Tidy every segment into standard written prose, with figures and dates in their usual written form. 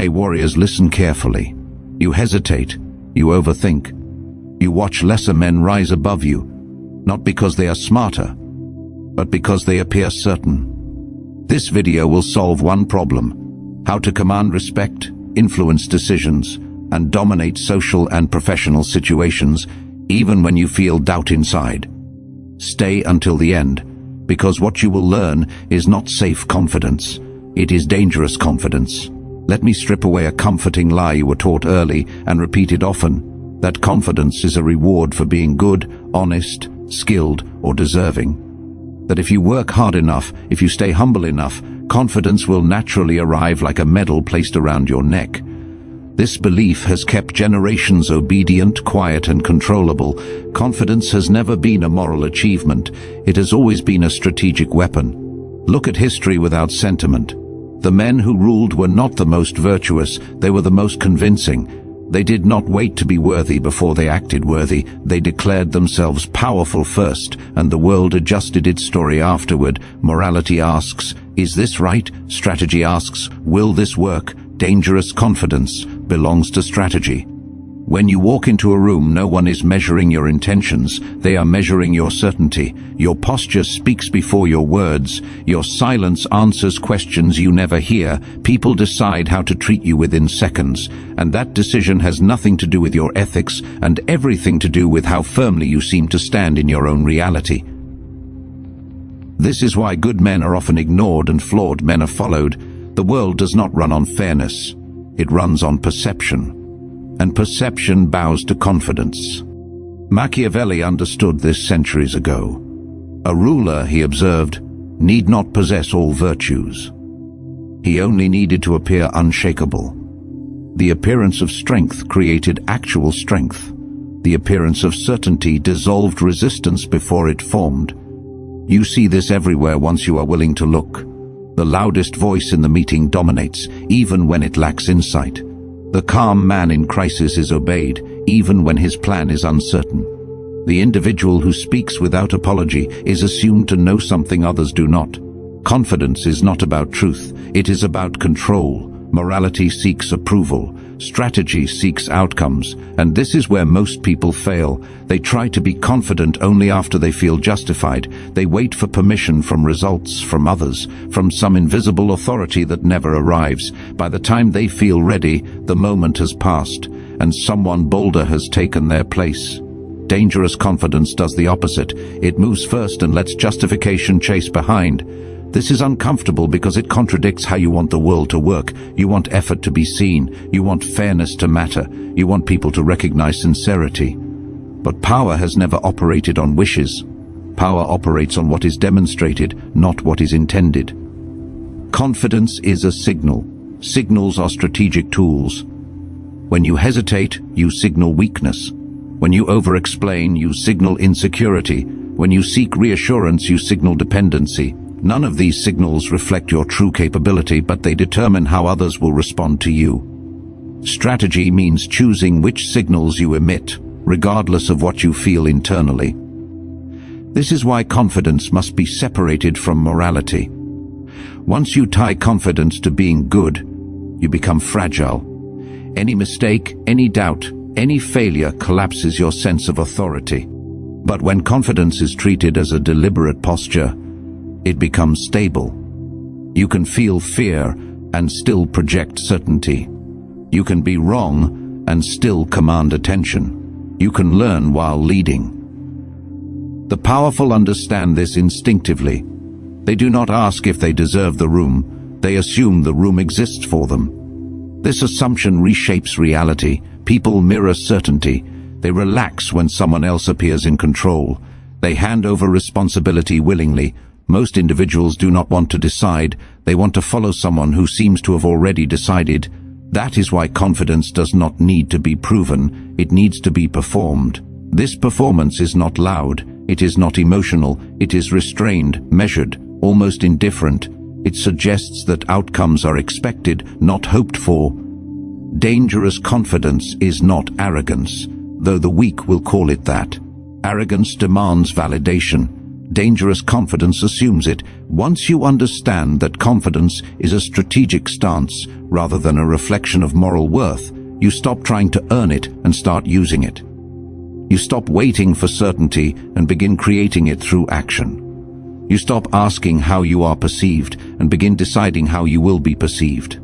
Hey warriors, listen carefully. You hesitate, you overthink. You watch lesser men rise above you, not because they are smarter, but because they appear certain. This video will solve one problem: how to command respect, influence decisions, and dominate social and professional situations, even when you feel doubt inside. Stay until the end, because what you will learn is not safe confidence. It is dangerous confidence. Let me strip away a comforting lie you were taught early and repeated often: that confidence is a reward for being good, honest, skilled, or deserving. That if you work hard enough, if you stay humble enough, confidence will naturally arrive like a medal placed around your neck. This belief has kept generations obedient, quiet, and controllable. Confidence has never been a moral achievement. It has always been a strategic weapon. Look at history without sentiment. The men who ruled were not the most virtuous, they were the most convincing. They did not wait to be worthy before they acted worthy. They declared themselves powerful first, and the world adjusted its story afterward. Morality asks, is this right? Strategy asks, will this work? Dangerous confidence belongs to strategy. When you walk into a room, no one is measuring your intentions. They are measuring your certainty. Your posture speaks before your words. Your silence answers questions you never hear. People decide how to treat you within seconds, and that decision has nothing to do with your ethics and everything to do with how firmly you seem to stand in your own reality. This is why good men are often ignored and flawed men are followed. The world does not run on fairness. It runs on perception. And perception bows to confidence. Machiavelli understood this centuries ago. A ruler, he observed, need not possess all virtues. He only needed to appear unshakable. The appearance of strength created actual strength. The appearance of certainty dissolved resistance before it formed. You see this everywhere once you are willing to look. The loudest voice in the meeting dominates, even when it lacks insight. The calm man in crisis is obeyed, even when his plan is uncertain. The individual who speaks without apology is assumed to know something others do not. Confidence is not about truth, it is about control. Morality seeks approval. Strategy seeks outcomes, and this is where most people fail. They try to be confident only after they feel justified. They wait for permission from results, from others, from some invisible authority that never arrives. By the time they feel ready, the moment has passed, and someone bolder has taken their place. Dangerous confidence does the opposite. It moves first and lets justification chase behind. This is uncomfortable because it contradicts how you want the world to work. You want effort to be seen. You want fairness to matter. You want people to recognize sincerity. But power has never operated on wishes. Power operates on what is demonstrated, not what is intended. Confidence is a signal. Signals are strategic tools. When you hesitate, you signal weakness. When you over-explain, you signal insecurity. When you seek reassurance, you signal dependency. None of these signals reflect your true capability, but they determine how others will respond to you. Strategy means choosing which signals you emit, regardless of what you feel internally. This is why confidence must be separated from morality. Once you tie confidence to being good, you become fragile. Any mistake, any doubt, any failure collapses your sense of authority. But when confidence is treated as a deliberate posture, it becomes stable. You can feel fear and still project certainty. You can be wrong and still command attention. You can learn while leading. The powerful understand this instinctively. They do not ask if they deserve the room. They assume the room exists for them. This assumption reshapes reality. People mirror certainty. They relax when someone else appears in control. They hand over responsibility willingly. Most individuals do not want to decide. They want to follow someone who seems to have already decided. That is why confidence does not need to be proven. It needs to be performed. This performance is not loud. It is not emotional. It is restrained, measured, almost indifferent. It suggests that outcomes are expected, not hoped for. Dangerous confidence is not arrogance, though the weak will call it that. Arrogance demands validation. Dangerous confidence assumes it. Once you understand that confidence is a strategic stance rather than a reflection of moral worth, you stop trying to earn it and start using it. You stop waiting for certainty and begin creating it through action. You stop asking how you are perceived and begin deciding how you will be perceived.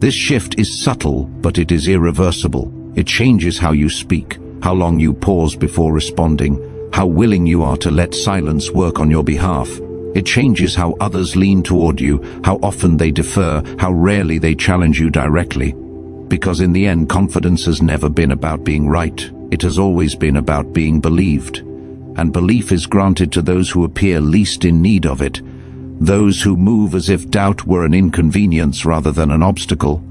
This shift is subtle, but it is irreversible. It changes how you speak, how long you pause before responding, how willing you are to let silence work on your behalf. It changes how others lean toward you, how often they defer, how rarely they challenge you directly. Because in the end, confidence has never been about being right. It has always been about being believed. And belief is granted to those who appear least in need of it, those who move as if doubt were an inconvenience rather than an obstacle,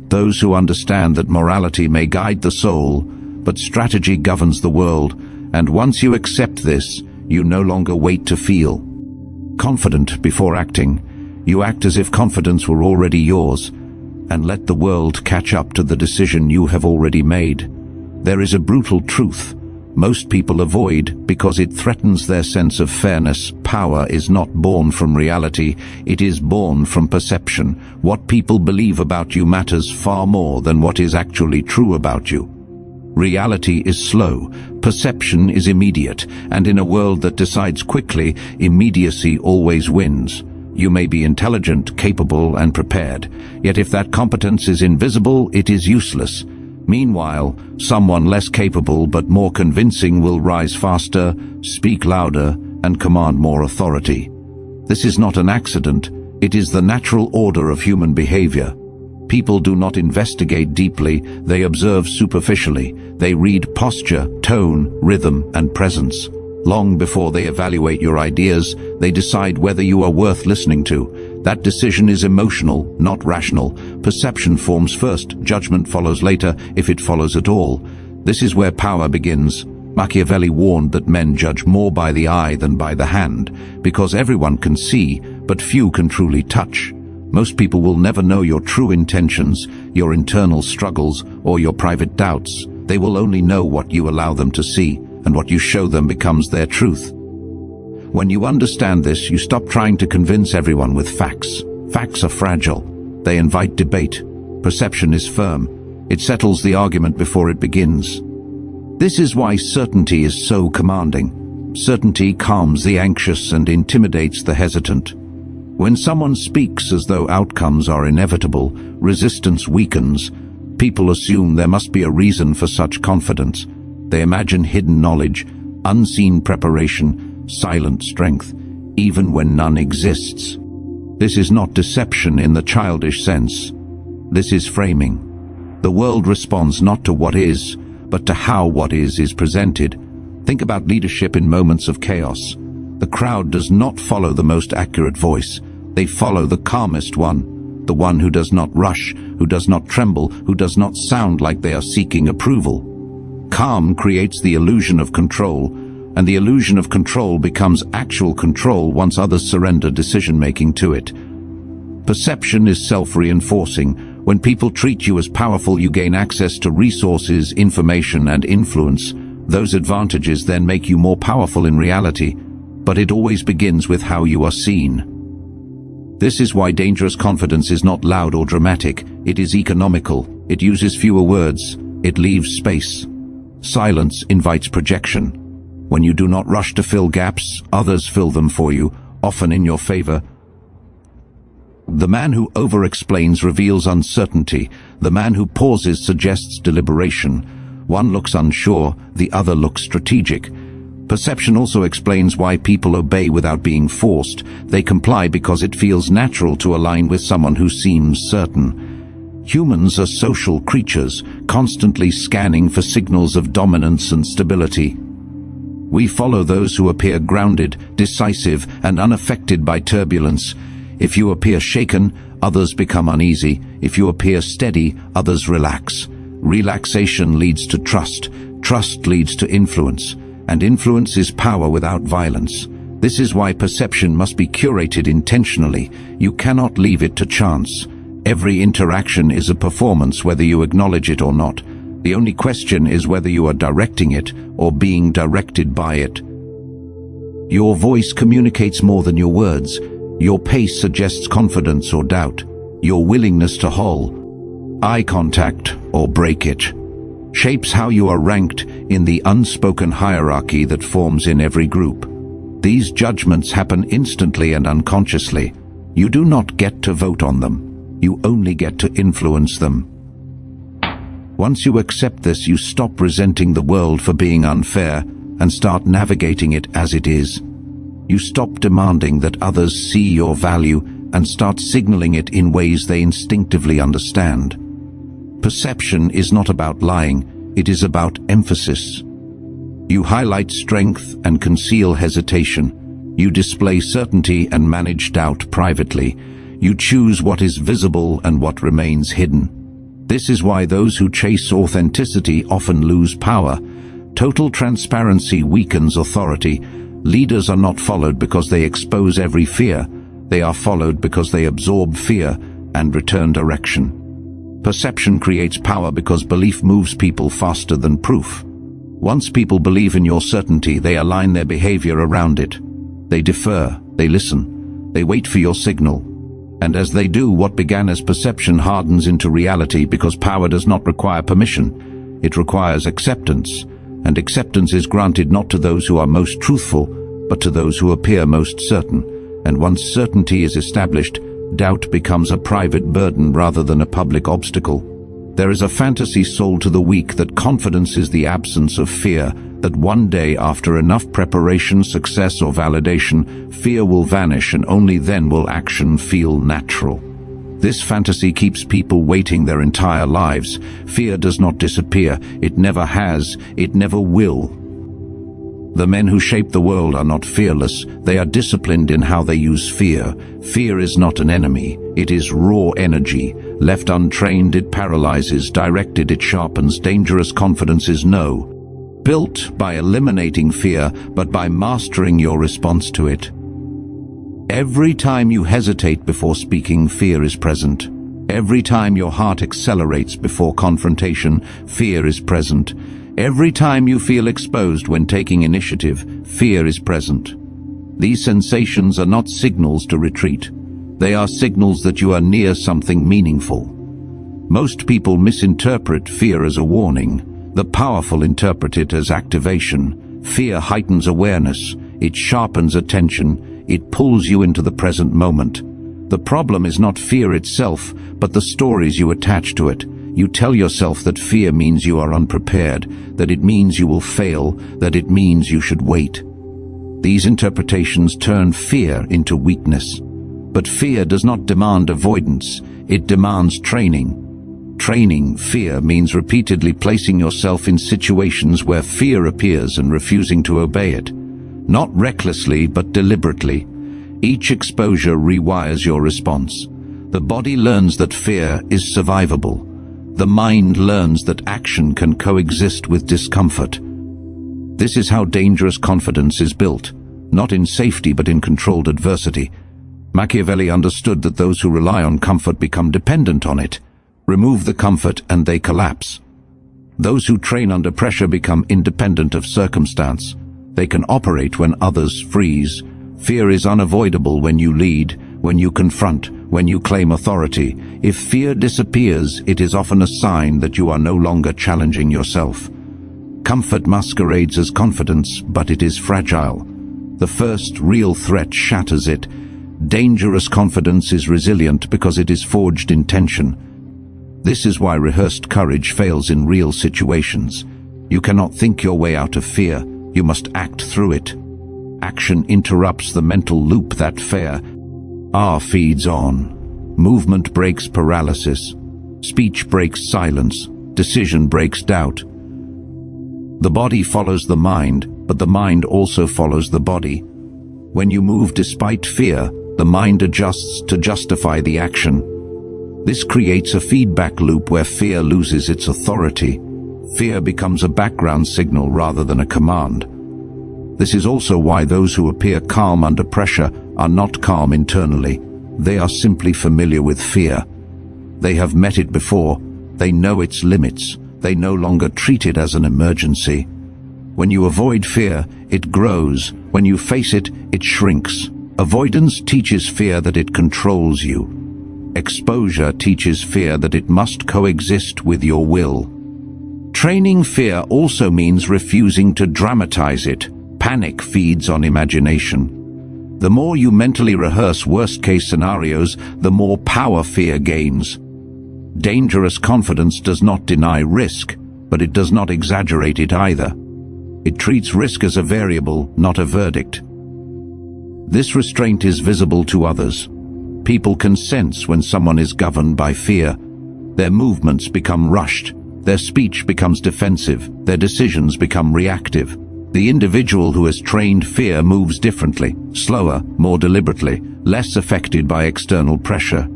those who understand that morality may guide the soul, but strategy governs the world. And once you accept this, you no longer wait to feel confident before acting. You act as if confidence were already yours, and let the world catch up to the decision you have already made. There is a brutal truth most people avoid because it threatens their sense of fairness. Power is not born from reality, it is born from perception. What people believe about you matters far more than what is actually true about you. Reality is slow, perception is immediate, and in a world that decides quickly, immediacy always wins. You may be intelligent, capable, and prepared, yet if that competence is invisible, it is useless. Meanwhile, someone less capable but more convincing will rise faster, speak louder, and command more authority. This is not an accident, it is the natural order of human behavior. People do not investigate deeply, they observe superficially. They read posture, tone, rhythm, and presence. Long before they evaluate your ideas, they decide whether you are worth listening to. That decision is emotional, not rational. Perception forms first, judgment follows later, if it follows at all. This is where power begins. Machiavelli warned that men judge more by the eye than by the hand, because everyone can see, but few can truly touch. Most people will never know your true intentions, your internal struggles, or your private doubts. They will only know what you allow them to see, and what you show them becomes their truth. When you understand this, you stop trying to convince everyone with facts. Facts are fragile. They invite debate. Perception is firm. It settles the argument before it begins. This is why certainty is so commanding. Certainty calms the anxious and intimidates the hesitant. When someone speaks as though outcomes are inevitable, resistance weakens. People assume there must be a reason for such confidence. They imagine hidden knowledge, unseen preparation, silent strength, even when none exists. This is not deception in the childish sense. This is framing. The world responds not to what is, but to how what is presented. Think about leadership in moments of chaos. The crowd does not follow the most accurate voice. They follow the calmest one, the one who does not rush, who does not tremble, who does not sound like they are seeking approval. Calm creates the illusion of control, and the illusion of control becomes actual control once others surrender decision-making to it. Perception is self-reinforcing. When people treat you as powerful, you gain access to resources, information, and influence. Those advantages then make you more powerful in reality, but it always begins with how you are seen. This is why dangerous confidence is not loud or dramatic. It is economical. It uses fewer words. It leaves space. Silence invites projection. When you do not rush to fill gaps, others fill them for you, often in your favor. The man who over-explains reveals uncertainty. The man who pauses suggests deliberation. One looks unsure, the other looks strategic. Perception also explains why people obey without being forced. They comply because it feels natural to align with someone who seems certain. Humans are social creatures, constantly scanning for signals of dominance and stability. We follow those who appear grounded, decisive, and unaffected by turbulence. If you appear shaken, others become uneasy. If you appear steady, others relax. Relaxation leads to trust. Trust leads to influence. And influence is power without violence. This is why perception must be curated intentionally. You cannot leave it to chance. Every interaction is a performance, whether you acknowledge it or not. The only question is whether you are directing it or being directed by it. Your voice communicates more than your words. Your pace suggests confidence or doubt. Your willingness to hold eye contact or break it shapes how you are ranked in the unspoken hierarchy that forms in every group. These judgments happen instantly and unconsciously. You do not get to vote on them. You only get to influence them. Once you accept this, you stop resenting the world for being unfair and start navigating it as it is. You stop demanding that others see your value and start signaling it in ways they instinctively understand. Perception is not about lying, it is about emphasis. You highlight strength and conceal hesitation. You display certainty and manage doubt privately. You choose what is visible and what remains hidden. This is why those who chase authenticity often lose power. Total transparency weakens authority. Leaders are not followed because they expose every fear. They are followed because they absorb fear and return direction. Perception creates power because belief moves people faster than proof. Once people believe in your certainty, they align their behavior around it. They defer, they listen, they wait for your signal. And as they do, what began as perception hardens into reality because power does not require permission. It requires acceptance. And acceptance is granted not to those who are most truthful, but to those who appear most certain. And once certainty is established, doubt becomes a private burden rather than a public obstacle. There is a fantasy sold to the weak that confidence is the absence of fear, that one day after enough preparation, success or validation, fear will vanish and only then will action feel natural. This fantasy keeps people waiting their entire lives. Fear does not disappear. It never has. It never will. The men who shape the world are not fearless. They are disciplined in how they use fear. Fear is not an enemy. It is raw energy. Left untrained, it paralyzes. Directed, it sharpens. Dangerous confidence is no. Built by eliminating fear, but by mastering your response to it. Every time you hesitate before speaking, fear is present. Every time your heart accelerates before confrontation, fear is present. Every time you feel exposed when taking initiative, fear is present. These sensations are not signals to retreat. They are signals that you are near something meaningful. Most people misinterpret fear as a warning. The powerful interpret it as activation. Fear heightens awareness. It sharpens attention. It pulls you into the present moment. The problem is not fear itself, but the stories you attach to it. You tell yourself that fear means you are unprepared, that it means you will fail, that it means you should wait. These interpretations turn fear into weakness. But fear does not demand avoidance, it demands training. Training fear means repeatedly placing yourself in situations where fear appears and refusing to obey it. Not recklessly, but deliberately. Each exposure rewires your response. The body learns that fear is survivable. The mind learns that action can coexist with discomfort. This is how dangerous confidence is built, not in safety but in controlled adversity. Machiavelli understood that those who rely on comfort become dependent on it. Remove the comfort and they collapse. Those who train under pressure become independent of circumstance. They can operate when others freeze. Fear is unavoidable when you lead, when you confront, when you claim authority. If fear disappears, it is often a sign that you are no longer challenging yourself. Comfort masquerades as confidence, but it is fragile. The first real threat shatters it. Dangerous confidence is resilient because it is forged in tension. This is why rehearsed courage fails in real situations. You cannot think your way out of fear. You must act through it. Action interrupts the mental loop that fear feeds on. Movement breaks paralysis. Speech breaks silence. Decision breaks doubt. The body follows the mind, but the mind also follows the body. When you move despite fear, the mind adjusts to justify the action. This creates a feedback loop where fear loses its authority. Fear becomes a background signal rather than a command. This is also why those who appear calm under pressure are not calm internally. They are simply familiar with fear. They have met it before. They know its limits. They no longer treat it as an emergency. When you avoid fear, it grows. When you face it, it shrinks. Avoidance teaches fear that it controls you. Exposure teaches fear that it must coexist with your will. Training fear also means refusing to dramatize it. Panic feeds on imagination. The more you mentally rehearse worst-case scenarios, the more power fear gains. Dangerous confidence does not deny risk, but it does not exaggerate it either. It treats risk as a variable, not a verdict. This restraint is visible to others. People can sense when someone is governed by fear. Their movements become rushed. Their speech becomes defensive. Their decisions become reactive. The individual who has trained fear moves differently, slower, more deliberately, less affected by external pressure.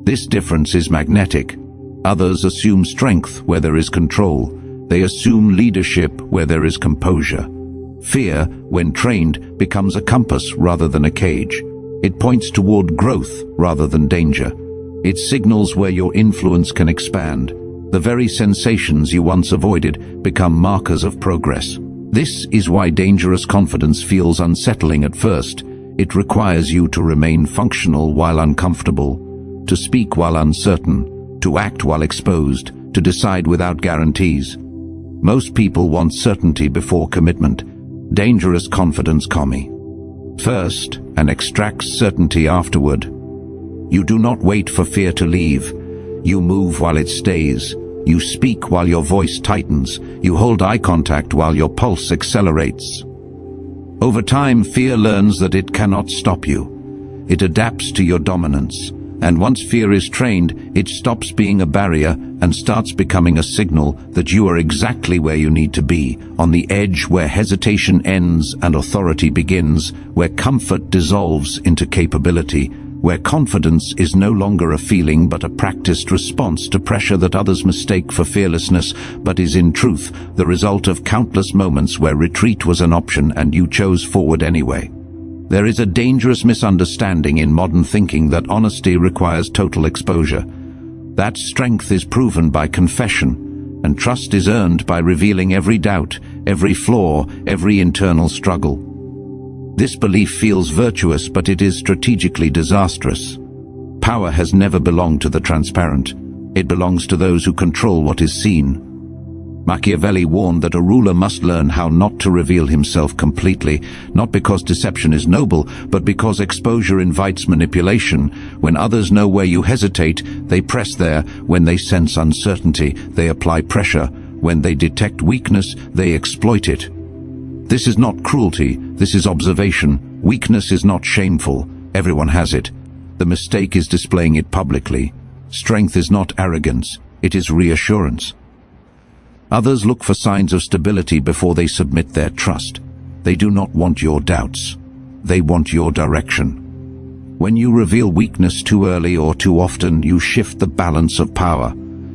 This difference is magnetic. Others assume strength where there is control. They assume leadership where there is composure. Fear, when trained, becomes a compass rather than a cage. It points toward growth rather than danger. It signals where your influence can expand. The very sensations you once avoided become markers of progress. This is why dangerous confidence feels unsettling at first. It requires you to remain functional while uncomfortable, to speak while uncertain, to act while exposed, to decide without guarantees. Most people want certainty before commitment. Dangerous confidence comes first and extracts certainty afterward. You do not wait for fear to leave. You move while it stays. You speak while your voice tightens. You hold eye contact while your pulse accelerates. Over time, fear learns that it cannot stop you. It adapts to your dominance. And once fear is trained, it stops being a barrier and starts becoming a signal that you are exactly where you need to be, on the edge where hesitation ends and authority begins, where comfort dissolves into capability, where confidence is no longer a feeling but a practiced response to pressure that others mistake for fearlessness, but is in truth the result of countless moments where retreat was an option and you chose forward anyway. There is a dangerous misunderstanding in modern thinking that honesty requires total exposure. That strength is proven by confession, and trust is earned by revealing every doubt, every flaw, every internal struggle. This belief feels virtuous, but it is strategically disastrous. Power has never belonged to the transparent. It belongs to those who control what is seen. Machiavelli warned that a ruler must learn how not to reveal himself completely, not because deception is noble, but because exposure invites manipulation. When others know where you hesitate, they press there. When they sense uncertainty, they apply pressure. When they detect weakness, they exploit it. This is not cruelty, this is observation. Weakness is not shameful. Everyone has it. The mistake is displaying it publicly. Strength is not arrogance, it is reassurance. Others look for signs of stability before they submit their trust. They do not want your doubts. They want your direction. When you reveal weakness too early or too often, you shift the balance of power.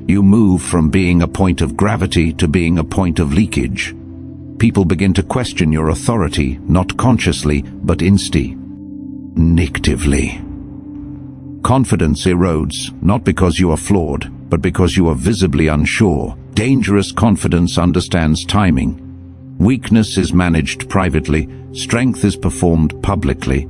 You move from being a point of gravity to being a point of leakage. People begin to question your authority, not consciously, but instinctively. Confidence erodes, not because you are flawed, but because you are visibly unsure. Dangerous confidence understands timing. Weakness is managed privately, strength is performed publicly.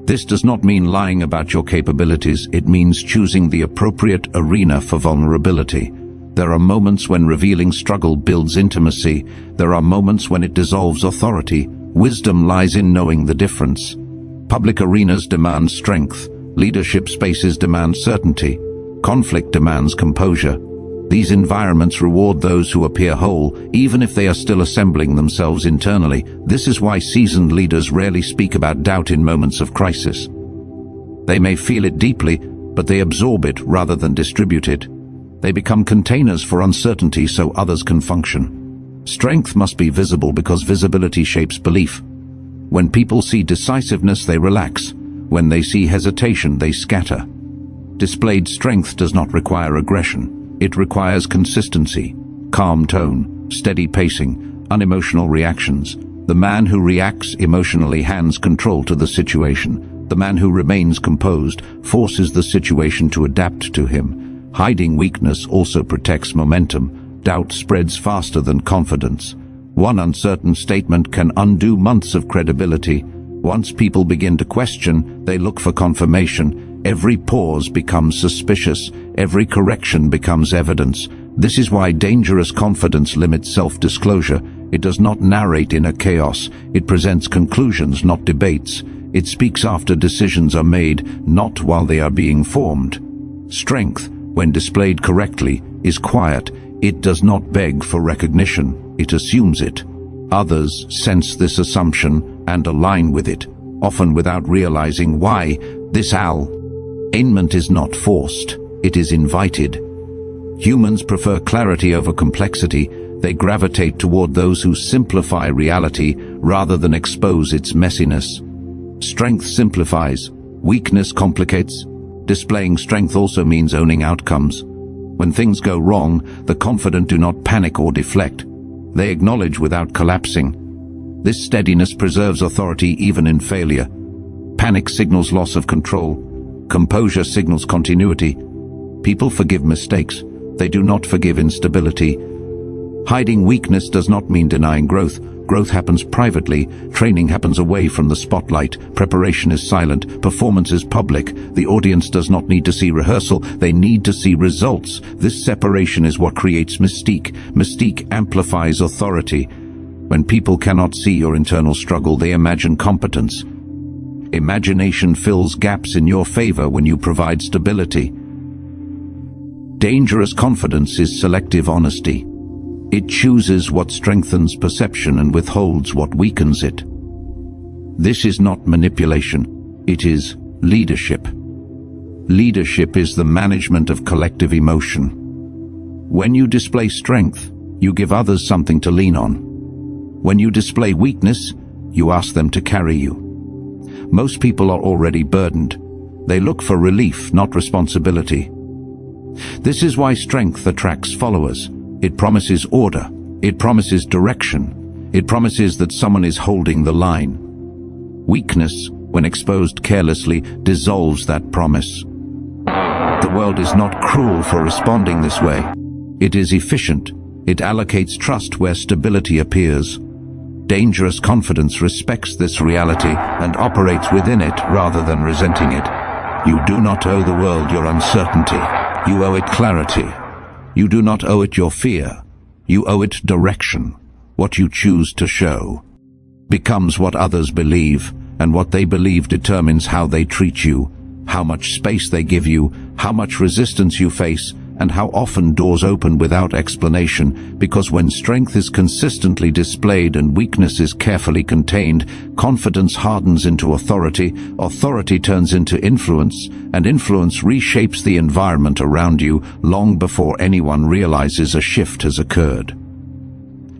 This does not mean lying about your capabilities, it means choosing the appropriate arena for vulnerability. There are moments when revealing struggle builds intimacy. There are moments when it dissolves authority. Wisdom lies in knowing the difference. Public arenas demand strength. Leadership spaces demand certainty. Conflict demands composure. These environments reward those who appear whole, even if they are still assembling themselves internally. This is why seasoned leaders rarely speak about doubt in moments of crisis. They may feel it deeply, but they absorb it rather than distribute it. They become containers for uncertainty so others can function. Strength must be visible because visibility shapes belief. When people see decisiveness, they relax. When they see hesitation, they scatter. Displayed strength does not require aggression. It requires consistency, calm tone, steady pacing, unemotional reactions. The man who reacts emotionally hands control to the situation. The man who remains composed forces the situation to adapt to him. Hiding weakness also protects momentum. Doubt spreads faster than confidence. One uncertain statement can undo months of credibility. Once people begin to question, they look for confirmation. Every pause becomes suspicious. Every correction becomes evidence. This is why dangerous confidence limits self-disclosure. It does not narrate inner chaos. It presents conclusions, not debates. It speaks after decisions are made, not while they are being formed. Strength, when displayed correctly, is quiet. It does not beg for recognition. It assumes it. Others sense this assumption and align with it, often without realizing why. This alignment is not forced. It is invited. Humans prefer clarity over complexity. They gravitate toward those who simplify reality rather than expose its messiness. Strength simplifies. Weakness complicates. Displaying strength also means owning outcomes. When things go wrong, the confident do not panic or deflect. They acknowledge without collapsing. This steadiness preserves authority even in failure. Panic signals loss of control. Composure signals continuity. People forgive mistakes. They do not forgive instability. Hiding weakness does not mean denying growth. Growth happens privately. Training happens away from the spotlight. Preparation is silent. Performance is public. The audience does not need to see rehearsal. They need to see results. This separation is what creates mystique. Mystique amplifies authority. When people cannot see your internal struggle, they imagine competence. Imagination fills gaps in your favor when you provide stability. Dangerous confidence is selective honesty. It chooses what strengthens perception and withholds what weakens it. This is not manipulation. It is leadership. Leadership is the management of collective emotion. When you display strength, you give others something to lean on. When you display weakness, you ask them to carry you. Most people are already burdened. They look for relief, not responsibility. This is why strength attracts followers. It promises order. It promises direction. It promises that someone is holding the line. Weakness, when exposed carelessly, dissolves that promise. The world is not cruel for responding this way. It is efficient. It allocates trust where stability appears. Dangerous confidence respects this reality and operates within it rather than resenting it. You do not owe the world your uncertainty. You owe it clarity. You do not owe it your fear. You owe it direction. What you choose to show becomes what others believe, and what they believe determines how they treat you, how much space they give you, how much resistance you face, and how often doors open without explanation, because when strength is consistently displayed and weakness is carefully contained, confidence hardens into authority, authority turns into influence, and influence reshapes the environment around you long before anyone realizes a shift has occurred.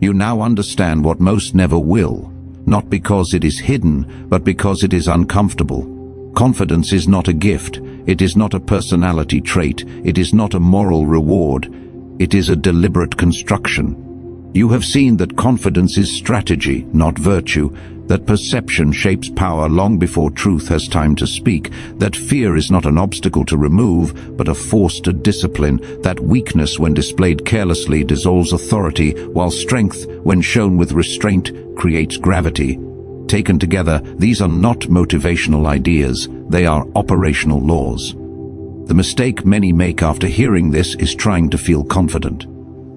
You now understand what most never will, not because it is hidden, but because it is uncomfortable. Confidence is not a gift. It is not a personality trait. It is not a moral reward. It is a deliberate construction. You have seen that confidence is strategy, not virtue, that perception shapes power long before truth has time to speak, that fear is not an obstacle to remove, but a force to discipline, that weakness, when displayed carelessly, dissolves authority, while strength, when shown with restraint, creates gravity. Taken together, these are not motivational ideas, they are operational laws. The mistake many make after hearing this is trying to feel confident.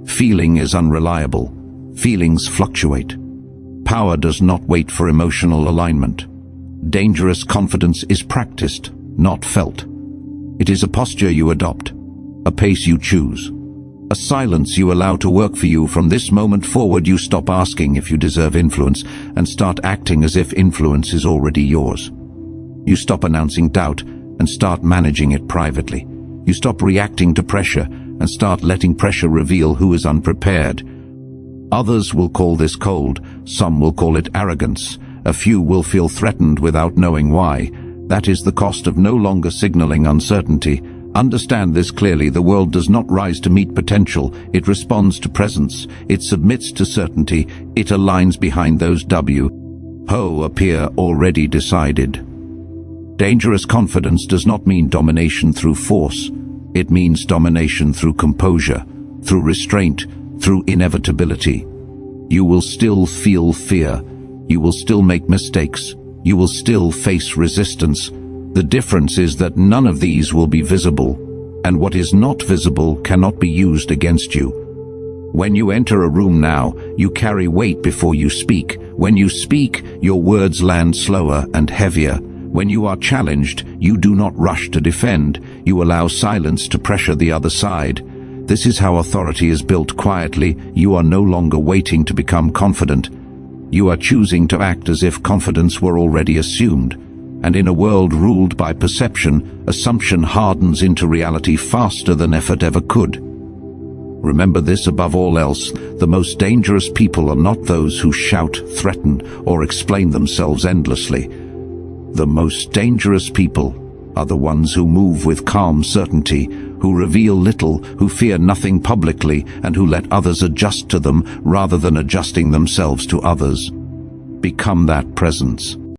Feeling is unreliable. Feelings fluctuate. Power does not wait for emotional alignment. Dangerous confidence is practiced, not felt. It is a posture you adopt, a pace you choose, a silence you allow to work for you. From this moment forward, you stop asking if you deserve influence and start acting as if influence is already yours. You stop announcing doubt and start managing it privately. You stop reacting to pressure and start letting pressure reveal who is unprepared. Others will call this cold, some will call it arrogance, a few will feel threatened without knowing why. That is the cost of no longer signaling uncertainty. Understand this clearly: the world does not rise to meet potential, it responds to presence, it submits to certainty, it aligns behind those who appear already decided. Dangerous confidence does not mean domination through force, it means domination through composure, through restraint, through inevitability. You will still feel fear. You will still make mistakes. You will still face resistance. The difference is that none of these will be visible, and what is not visible cannot be used against you. When you enter a room now, you carry weight before you speak. When you speak, your words land slower and heavier. When you are challenged, you do not rush to defend. You allow silence to pressure the other side. This is how authority is built quietly. You are no longer waiting to become confident. You are choosing to act as if confidence were already assumed. And in a world ruled by perception, assumption hardens into reality faster than effort ever could. Remember this above all else: the most dangerous people are not those who shout, threaten, or explain themselves endlessly. The most dangerous people are the ones who move with calm certainty, who reveal little, who fear nothing publicly, and who let others adjust to them rather than adjusting themselves to others. Become that presence.